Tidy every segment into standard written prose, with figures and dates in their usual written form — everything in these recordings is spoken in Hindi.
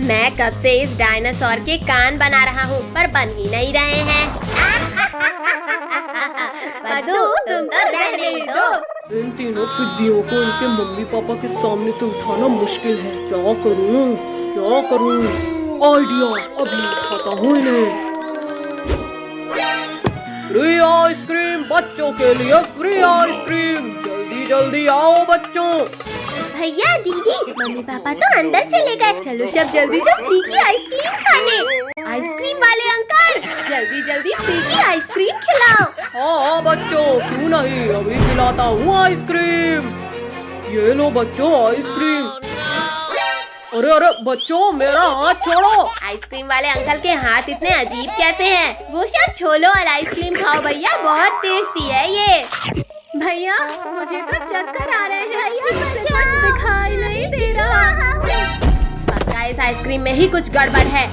मैं कब से इस डायनासोर के कान बना रहा हूँ पर बन ही नहीं रहे हैं। पद्दू, तुम तो रहने दो। इन तीनों पिद्दियों को इनके मम्मी पापा के सामने से उठाना मुश्किल है। क्या करूँ क्या करूँ? आइडिया, अभी उठाता हूँ इन्हें। फ्री आइसक्रीम बच्चों के लिए, फ्री आइसक्रीम, जल्दी जल्दी आओ बच्चों। भैया दीदी, मम्मी पापा तो अंदर चले गए। चलो सब जल्दी से फ्री की आइसक्रीम खाने। आइसक्रीम वाले अंकल, जल्दी जल्दी फ्री की आइसक्रीम खिलाओ। हाँ बच्चों, क्यों नहीं, अभी खिलाता हूँ आइसक्रीम। ये लो बच्चों आइसक्रीम। अरे अरे बच्चों, मेरा हाथ छोड़ो। आइसक्रीम वाले अंकल के हाथ इतने अजीब कैसे हैं? वो सब छोड़ो और आइसक्रीम खाओ भैया, बहुत टेस्टी है ये। भैया मुझे तो चक्कर आ रहे हैं, कुछ दिखाई नहीं दे रहा। पक्का इस आइसक्रीम में ही कुछ गड़बड़ है।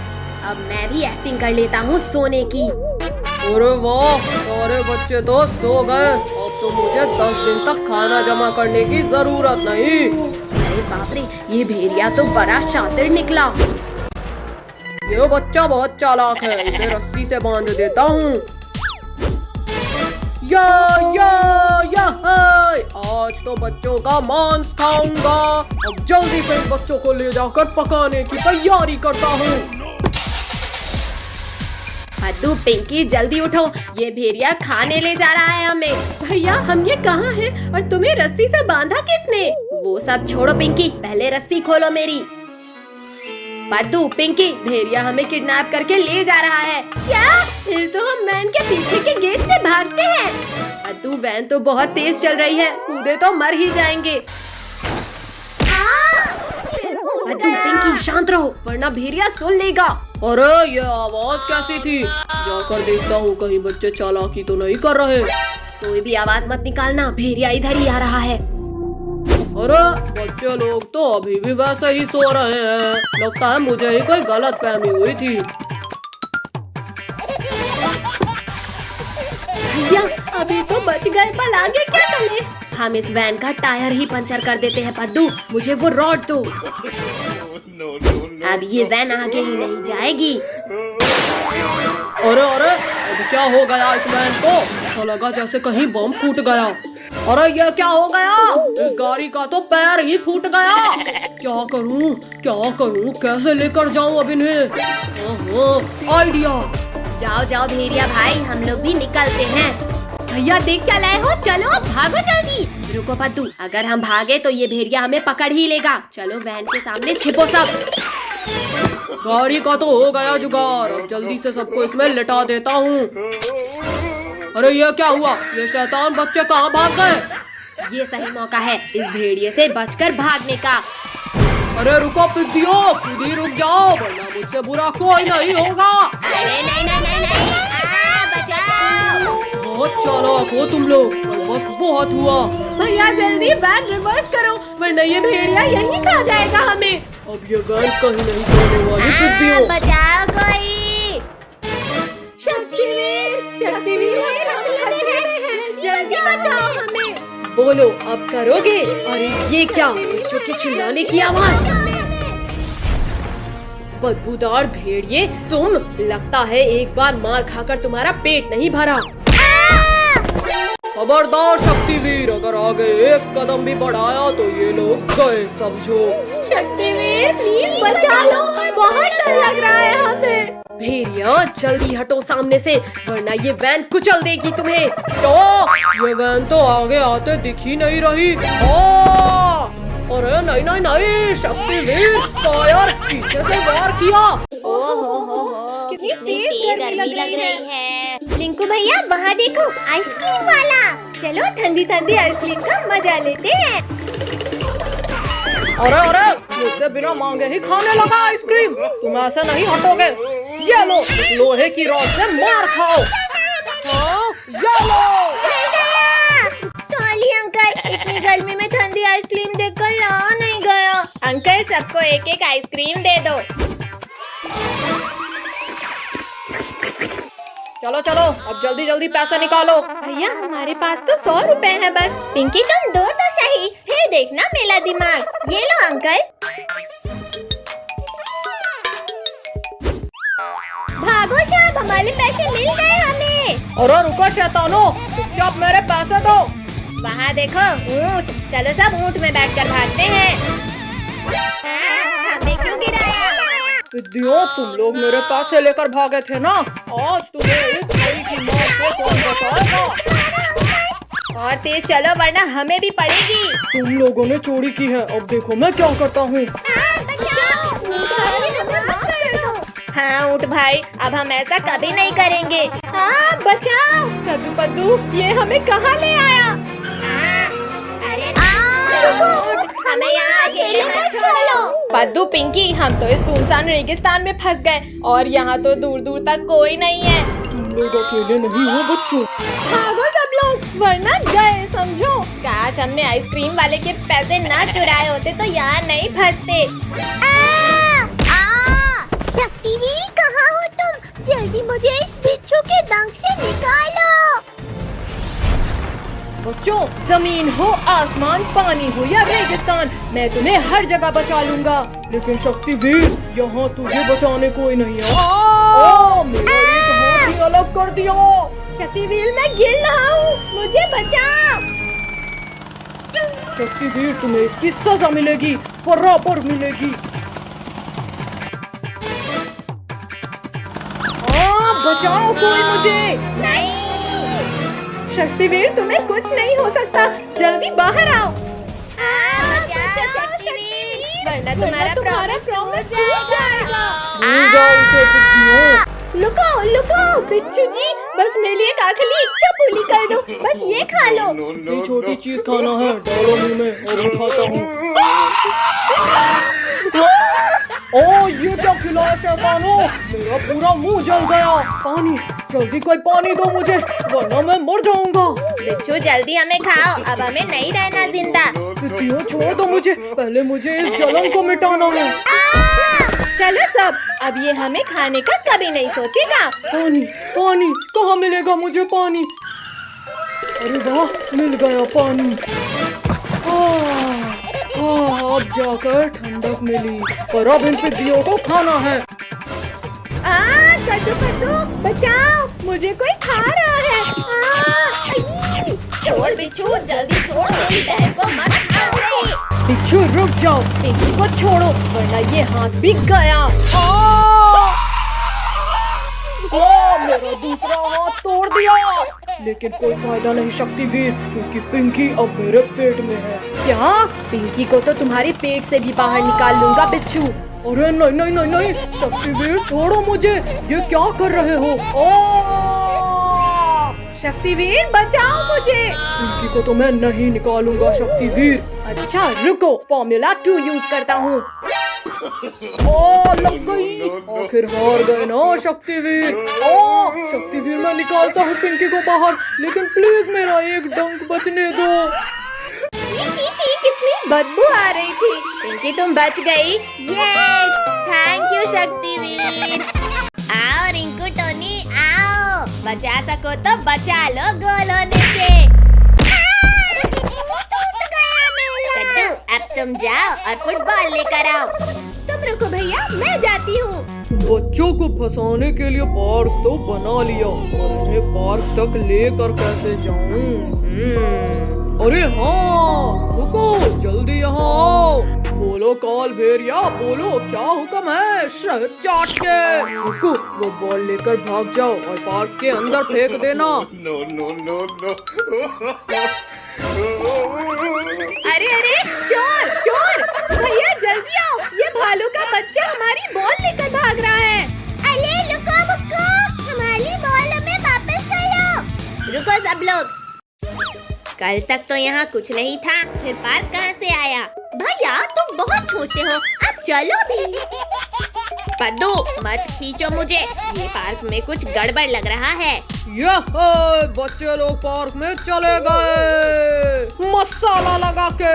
अब मैं भी एक्टिंग कर लेता हूँ सोने की। अरे वाह, सारे बच्चे तो सो गए। अब तो मुझे 10 दिन तक खाना जमा करने की जरूरत नहीं। अरे बाप रे, ये भेड़िया तो बड़ा शातिर निकला। ये बच्चा बहुत चालाक है, इसे रस्सी से बांध देता हूँ। या आज तो बच्चों का मांस खाऊंगा। अब जल्दी से इन बच्चों को ले जाकर पकाने की तैयारी करता हूँ। पद्दू, पिंकी जल्दी उठो, ये भेड़िया खाने ले जा रहा है हमें। भैया हम ये कहाँ हैं और तुम्हें रस्सी से बांधा किसने? वो सब छोड़ो पिंकी, पहले रस्सी खोलो मेरी। पद्दू, पिंकी, भेड़िया हमें किडनैप करके ले जा रहा है। क्या? फिर तो हम वैन के पीछे के गेट से भागते हैं। पद्दू, वैन तो बहुत तेज चल रही है, कूदे तो मर ही जाएंगे। पद्दू, पिंकी शांत रहो वरना भेड़िया सुन लेगा। अरे ये आवाज कैसी थी? जाकर देखता हूँ कहीं बच्चे चालाकी तो नहीं कर रहे। कोई भी आवाज मत निकालना, भेड़िया इधर ही आ रहा है। अरे बच्चे लोग तो अभी भी वैसे ही सो रहे हैं। लगता है मुझे ही कोई गलत फहमी हुई थी। भैया अभी तो बच गए, पर आगे क्या करें? हम इस वैन का टायर ही पंचर कर देते हैं। पद्दू, मुझे वो रॉड दो। अब ये वैन आगे ही नहीं जाएगी। अरे अरे, अब क्या हो गया इस वैन को? ऐसा लगा जैसे कहीं बम फूट गया। अरे ये क्या हो गया? इस गाड़ी का तो पैर ही फूट गया। क्या करूं क्या करूं, कैसे लेकर जाऊं अब इन्हें? आइडिया। जाओ जाओ भेड़िया भाई, हम लोग भी निकलते हैं। भैया देख क्या लाए हो, चलो भागो जल्दी। रुको पद्दू, अगर हम भागे तो ये भेड़िया हमें पकड़ ही लेगा। चलो वैन के सामने छिपो सब। गाड़ी का तो हो गया जुगाड़, अब जल्दी से सबको इसमें लिटा देता हूँ। अरे ये क्या हुआ? ये शैतान बच्चे कहाँ भाग गए? ये सही मौका है इस भेड़िए से बचकर भागने का। अरे रुको पिद्दियों, खुद ही रुक जाओ वरना मुझसे बुरा कोई नहीं होगा। अरे नहीं नहीं नहीं नहीं, बचाओ। बहुत चालाक हो तुम लोग, बस बहुत हुआ। भैया जल्दी वैन रिवर्स करो वरना ये भेड़िया यहीं खा जाएगा हमें। अब ये वैन कहीं नहीं जाने वाली पिद्दियों। बचाओ कोई। शक्तिवीर, शक्तिवीर जल्दी बचाओ हमें। बोलो अब करोगे? अरे ये क्या, बच्चों के चिल्लाने की आवाज। बदबूदार भेड़िए तुम, लगता है एक बार मार खाकर तुम्हारा पेट नहीं भरा। खबरदार शक्तिवीर, अगर आगे एक कदम भी बढ़ाया तो ये लोग गए समझो। शक्तिवीर प्लीज बचा लो, बहुत डर लग रहा है हमें। भेड़िया जल्दी हटो सामने से वरना ये वैन कुचल देगी तुम्हें। तो ये वैन तो आगे आते दिख ही नहीं रही। अरे नहीं नहीं नहीं, शक्तिवीर फायर, पीछे से वार किया। ओहो कितनी तेज गर्मी लग रही है। लिंकू भैया वहाँ देखो, आइसक्रीम वाला। चलो ठंडी ठंडी आइसक्रीम का मजा लेते हैं। अरे अरे, मुझसे बिना मांगे ही खाने लगा आइसक्रीम। तुम ऐसे नहीं हटोगे। ये लो, लोहे की रॉड से मार खाओ। ये लो। सॉरी अंकल, इतनी गर्मी में ठंडी आइसक्रीम देखकर रहा नहीं गया। अंकल सबको एक एक आइसक्रीम दे दो। चलो चलो, अब जल्दी जल्दी पैसा निकालो। भैया हमारे पास तो 100 रुपए है बस। पिंकी तुम दो तो सही, फिर देखना मेरा दिमाग। ये लो अंकल। वाले पैसे मिल गए हमें। अरे रुको शैतानो, चुपचाप मेरे पैसे दो। वहाँ देखो ऊँट, चलो सब ऊँट में बैठकर भागते हैं। हमें क्यों गिराया? इडियट, तुम लोग मेरे पैसे लेकर भागे थे ना, आज तुम्हें इस घड़ी की मौत से कौन बचाएगा? और तेज चलो वरना हमें भी पड़ेगी। तुम लोगों ने चोरी की है, अब देखो मैं क्या करता हूँ। हाँ ऊँट भाई, अब हम ऐसा कभी नहीं करेंगे। हाँ बचाओ। कद्दू पद्दू, ये हमें कहाँ ले आया? अरे हमें यहाँ अकेले मत छोड़ो। पद्दू पिंकी, हम तो इस सुनसान रेगिस्तान में फंस गए और यहाँ तो दूर दूर तक कोई नहीं है। तुम लोग अकेले नहीं हो बच्चों। भागो सब लोग वरना गए समझो। काश हमने आइसक्रीम वाले के पैसे ना चुराए होते तो यहाँ नहीं फंसते। शक्तिवीर, कहाँ हो तुम? जल्दी मुझे इस बिच्छू के दंश से निकालो। बच्चों, जमीन हो आसमान, पानी हो या रेगिस्तान, मैं तुम्हें हर जगह बचा लूंगा। लेकिन शक्तिवीर, यहाँ तुझे बचाने कोई नहीं है। मेरा एक हाथ ही अलग कर दिया। शक्तिवीर, मैं गिर रहा हूँ, मुझे बचाओ। शक्तिवीर, तुम्हें इसकी सजा मिलेगी, बराबर मिलेगी। बचाओ कोई मुझे। नहीं शक्तिवीर, तुम्हें कुछ नहीं हो सकता, जल्दी बाहर आओ। शक्तिवीर, वरना तुम्हारा प्रॉमिस टूट जाएगा। लुको लुको बिच्छू जी, बस मेरे लिए एक आखिरी इच्छा पूरी कर दो, बस ये खा लो। ये छोटी चीज खाना है, डालो मुंह में और मैं खाता हूँ। ओ ये क्या खिलाया शैतानो, मेरा पूरा मुंह जल गया। पानी, जल्दी कोई पानी दो मुझे, वरना मैं मर जाऊंगा। बिच्छू जल्दी हमें खाओ, अब हमें नहीं रहना जिंदा। क्यों छोड़ दो मुझे, पहले मुझे इस जलन को मिटाना है। चलो सब, अब ये हमें खाने का कभी नहीं सोचेगा। पानी पानी, कहाँ मिलेगा मुझे पानी? अरे वाह, मिल गया पानी। अब जाकर ठंडक मिली, पर अब इन पिद्दियों को खाना है। कद्दू कद्दू, बचाओ, मुझे कोई खा रहा है। छोड़ बिच्छू, जल्दी छोड़, मेरी बहन को मत खाओ रे। बिच्छू रुक जाओ, पिंकी को छोड़ो वरना ये हाथ भी गया। मेरा दूसरा हाथ तोड़ दिया, लेकिन कोई फायदा नहीं शक्तिवीर, क्योंकि पिंकी अब मेरे पेट में है। क्या? पिंकी को तो तुम्हारे पेट से भी बाहर निकाल लूंगा बिच्छू। अरे नहीं नहीं नहीं नहीं, शक्तिवीर छोड़ो मुझे, ये क्या कर रहे हो? शक्तिवीर बचाओ मुझे। पिंकी को तो मैं नहीं निकालूंगा शक्तिवीर। अच्छा रुको, फॉर्मूला 2 यूज करता हूँ। लग गई, आखिर हार गए ना शक्तिवीर। शक्तिवीर, मैं निकालता हूँ पिंकी को बाहर, लेकिन प्लीज मेरा एक डंक बचने दो। छी, कितनी बदबू आ रही थी। पिंकी तुम बच गई। Thank you Shaktiveer. आओ रिंकू टोनी आओ, बचा सको तो बचा लो गोल होने से। कद्दू, अब तुम जाओ और फुटबॉल लेकर आओ। तुम रुको भैया, मैं जाती हूँ। बच्चों को फंसाने के लिए पार्क तो बना लिया, और इन्हें पार्क तक लेकर कैसे जाऊं? अरे हाँ, रुको, जल्दी यहाँ आओ। बोलो काल भेड़िया, बोलो क्या हुक्म है? शहद चाट के। रुको, वो बॉल लेकर भाग जाओ और पार्क के अंदर फेंक देना। No, no, no, no. अरे अरे, चोर चोर, भैया जल्दी आओ, ये भालू का बच्चा हमारी बॉल लेकर भाग रहा है। अरे रुको रुको, हमारी बॉल हमें वापस करो। रुको सब लोग, कल तक तो यहाँ कुछ नहीं था, फिर पार्क कहाँ से आया? भैया तुम बहुत छोटे हो, अब चलो भी। पद्दू मत खींचो मुझे, ये पार्क में कुछ गड़बड़ लग रहा है। बच्चे लोग पार्क में चले गए मसाला लगा के।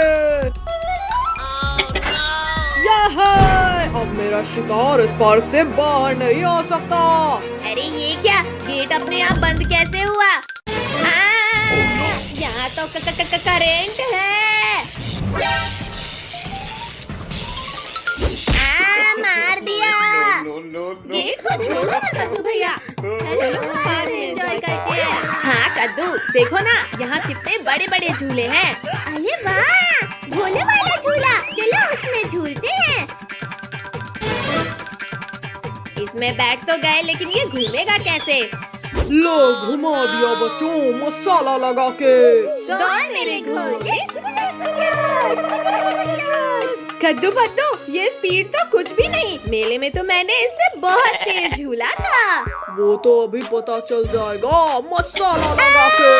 अब मेरा शिकार इस पार्क से बाहर नहीं आ सकता। अरे ये क्या, गेट अपने आप बंद कैसे हुआ? यहाँ तो करेंट है। मार दिया। No, no, no. गेट को छोड़ो ना कद्दू भैया, चलो पार्क में एंजॉय करते हैं। हाँ कद्दू, देखो ना यहाँ कितने बड़े बड़े झूले हैं। अरे वाह, ढोले वाला झूला, चलो उसमें झूलते हैं। इसमें बैठ तो गए, लेकिन ये घूमेगा कैसे? लो घुमा दिया बच्चों मसाला लगा के। कौन मेरे घोड़े? कद्दू बद्दू, ये स्पीड तो कुछ भी नहीं। मेले में तो मैंने इससे बहुत तेज झूला था। वो तो अभी पता चल जाएगा मसाला लगा के।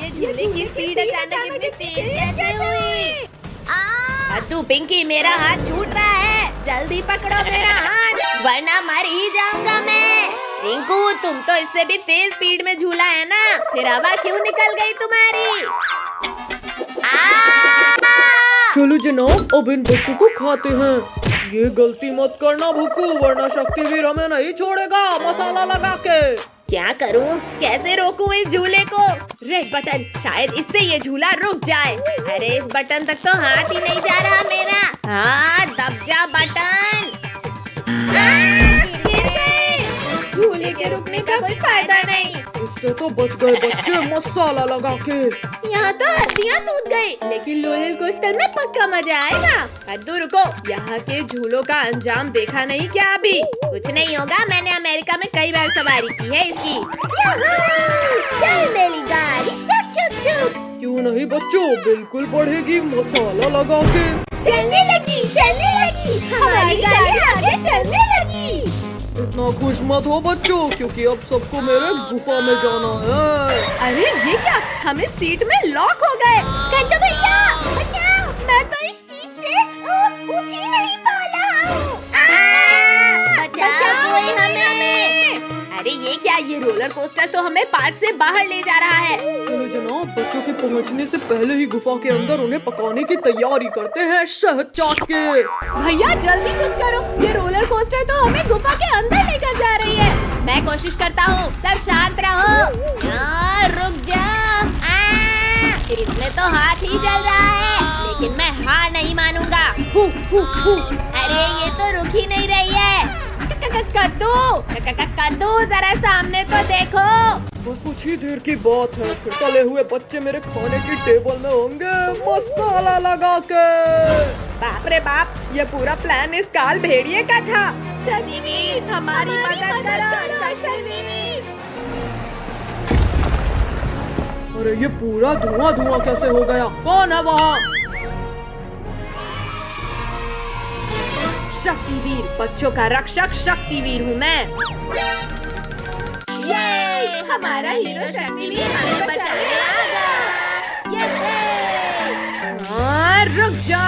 ये झूले की स्पीड अचानक इतनी तेज कैसे हुई? कद्दू पिंकी, मेरा हाथ छूट रहा है, जल्दी पकड़ो मेरा हाथ, वरना मर ही जाऊंगा मैं। रिंकू, तुम तो इससे भी तेज स्पीड में झूला है ना, फिर हवा क्यों निकल गई तुम्हारी? चलो जनाब, अब इन बच्चों को खाते हैं। ये गलती मत करना भुक्कू, वरना शक्तिवीर हमें नहीं छोड़ेगा मसाला लगा के। क्या करूं? कैसे रोकूं इस झूले को? रेड बटन, शायद इससे ये झूला रुक जाए। अरे इस बटन तक तो हाथ ही नहीं जा रहा मेरा। हाँ, दब जा बटन। गिर गए। झूले के रुकने का कोई फायदा नहीं। इससे तो बच गए बच्चे मसाला लगा के। यहाँ तो हड्डियाँ टूट गई, लेकिन रोलर कोस्टर में पक्का मजा आएगा। कद्दू रुको, यहाँ के झूलों का अंजाम देखा नहीं क्या अभी? कुछ नहीं होगा, मैंने अमेरिका में कई बार सवारी की है इसकी। चल मेरी गाड़ी, चुप चुप चुप। क्यों नहीं बच्चों, बिल्कुल बढ़ेगी मसाला लगा के। चलने लगी, हमारी गाड़ी आगे चलने लगी। इतना खुश मत हो बच्चों, क्योंकि अब सबको मेरे गुफा में जाना है। अरे ये क्या, हमें सीट में लॉक हो गए। कद्दू भैया बचाओ, मैं तो इस सीट से उठ ही नहीं पा रहा हूँ। बचाओ कोई हमें। अरे ये क्या, ये रोलर कोस्टर तो हमें पार्क से बाहर ले जा रहा है। चलो जनाब, बच्चों के पहुंचने से पहले ही गुफा के अंदर उन्हें पकाने की तैयारी करते हैं शहद चाट के। भैया जल्दी कुछ करो, ये रोलर कोस्टर तो हमें गुफा के अंदर लेकर जा रही है। मैं कोशिश करता हूँ, सब शांत रहो। रुक जा। इसमें तो हाथ ही जल रहा है, लेकिन मैं हार नहीं मानूंगा। अरे ये तो रुक ही नहीं रही है। कद्दू जरा सामने तो देखो। बस कुछ ही देर की बात है, फिर तले हुए बच्चे मेरे खाने की टेबल में होंगे मसाला लगा के। बाप रे बाप, ये पूरा प्लान इस काल भेड़िए का था। शक्तिवीर, हमारी मदद करो शक्तिवीर। अरे ये पूरा धुआं धुआं कैसे हो गया? कौन है वहाँ? शक्तिवीर, बच्चों का रक्षक शक्तिवीर हूँ मैं। ये हमारा हीरो शक्तिवीर हमें बचाने आ गया। रुक जा।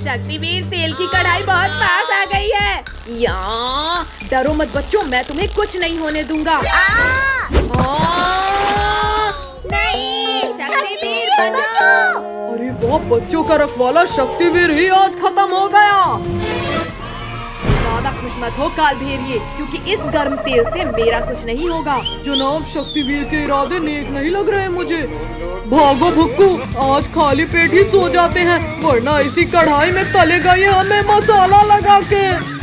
शक्तिवीर, तेल की कढ़ाई बहुत पास आ गई है। डरो मत बच्चों, मैं तुम्हें कुछ नहीं होने दूंगा। नहीं, शक्तिवीर बचाओ। अरे वाह, बच्चों का रखवाला शक्तिवीर ही आज खत्म हो गया। ज्यादा खुश मत हो काल भेड़िए, क्योंकि इस गर्म तेल से मेरा कुछ नहीं होगा। जनाब, शक्तिवीर के इरादे नेक नहीं लग रहे मुझे। भागो भुक्कू, आज खाली पेट ही सो जाते हैं, वरना इसी कढ़ाई में तलेगा ये हमें मसाला लगा के।